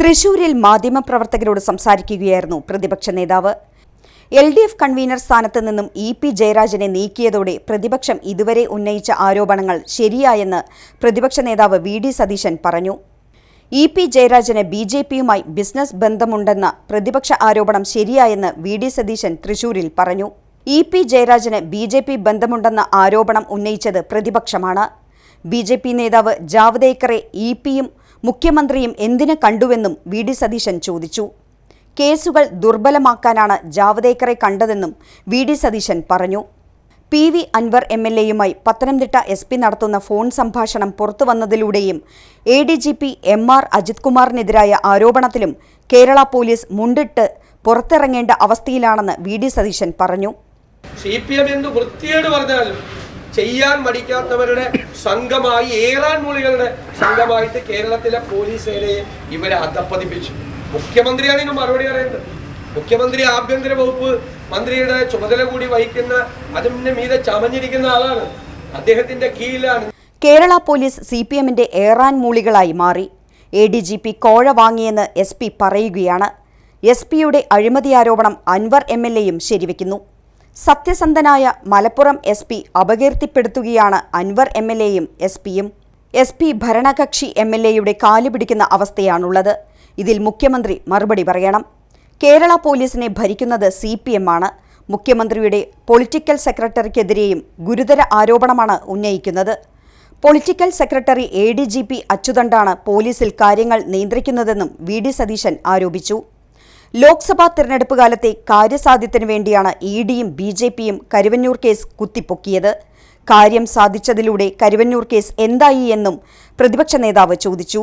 തൃശൂരിൽ മാധ്യമപ്രവർത്തകരോട് സംസാരിക്കുകയായിരുന്നു പ്രതിപക്ഷ നേതാവ്. LDF കൺവീനർ സ്ഥാനത്ത് നിന്നും EP ജയരാജനെ നീക്കിയതോടെ പ്രതിപക്ഷം ഇതുവരെ ഉന്നയിച്ച ആരോപണങ്ങൾ ശരിയായെന്ന് പ്രതിപക്ഷ നേതാവ് VD സതീശൻ പറഞ്ഞു. EP ജയരാജന് BJPയുമായി ബിസിനസ് ബന്ധമുണ്ടെന്ന പ്രതിപക്ഷ ആരോപണം ശരിയായെന്ന് VD സതീശൻ തൃശൂരിൽ പറഞ്ഞു. EP ജയരാജന് BJP ബന്ധമുണ്ടെന്ന ആരോപണം ഉന്നയിച്ചത് പ്രതിപക്ഷമാണ്. BJP നേതാവ് ജാവ്ദേക്കറെ EP-യും മുഖ്യമന്ത്രിയും എന്തിന് കണ്ടുവെന്നും VD സതീശൻ ചോദിച്ചു. കേസുകൾ ദുർബലമാക്കാനാണ് ജാവ്ദേക്കറെ കണ്ടതെന്നും VD സതീശൻ പറഞ്ഞു. PV അൻവർ MLAയുമായി പത്തനംതിട്ട SP നടത്തുന്ന ഫോൺ സംഭാഷണം പുറത്തുവന്നതിലൂടെയും ADGP MR അജിത് കുമാറിനെതിരായ ആരോപണത്തിലും കേരള പോലീസ് മുണ്ടിട്ട് പുറത്തിറങ്ങേണ്ട അവസ്ഥയിലാണെന്ന് VD സതീശൻ പറഞ്ഞു. CPM എന്ന് വൃത്തിയോട് പറഞ്ഞാലും ചെയ്യാൻ മടിക്കാത്തവരുടെ സംഘമായി ഏറാൻ മൂളികളുടെ സംഘമായിട്ട് കേരളത്തിലെ പോലീസ് സേനയെ ഇവരെ അധപ്പതിപ്പിച്ചു. മുഖ്യമന്ത്രിയാണ് ഇതിന് മറുപടി പറയുന്നത്. മുഖ്യമന്ത്രി ആഭ്യന്തര വകുപ്പ് മന്ത്രിയുടെ ചുമതല കൂടി വഹിക്കുന്ന അതിന്റെ മീതെ ചമഞ്ഞിരിക്കുന്ന ആളാണ്. അദ്ദേഹത്തിന്റെ കീഴിലാണ്. കേരള പോലീസ് CPMന്റെ ഏറാൻ മൂളികളായി മാറി. ADGP കോഴ വാങ്ങിയെന്ന് SP പറയുകയാണ്. SP-യുടെ അഴിമതി ആരോപണം അൻവർ MLAയും ശരിവെക്കുന്നു. സത്യസന്ധനായ മലപ്പുറം SP അപകീർത്തിപ്പെടുത്തുകയാണ് അൻവർ MLAയും SP-യും. SP ഭരണകക്ഷി MLAയുടെ കാലുപിടിക്കുന്ന അവസ്ഥയാണുള്ളത്. ഇതിൽ മുഖ്യമന്ത്രി മറുപടി പറയണം. കേരള പോലീസിനെ ഭരിക്കുന്നത് CPM ആണ്. മുഖ്യമന്ത്രിയുടെ പൊളിറ്റിക്കൽ സെക്രട്ടറിക്കെതിരെയും ഗുരുതര ആരോപണമാണ് ഉന്നയിക്കുന്നത്. പൊളിറ്റിക്കൽ സെക്രട്ടറി ADGP അച്യുതണ്ടാണ് പോലീസിൽ കാര്യങ്ങൾ നിയന്ത്രിക്കുന്നതെന്നും VD സതീശൻ ആരോപിച്ചു. ലോക്സഭാ തിരഞ്ഞെടുപ്പ് കാലത്തെ കാര്യസാധ്യത്തിനു വേണ്ടിയാണ് EDയും BJPയും കരുവന്നൂർ കേസ് കുത്തിപ്പൊക്കിയത്. കാര്യം സാധിച്ചതിലൂടെ കരുവന്നൂർ കേസ് എന്തായി എന്നും പ്രതിപക്ഷ നേതാവ് ചോദിച്ചു.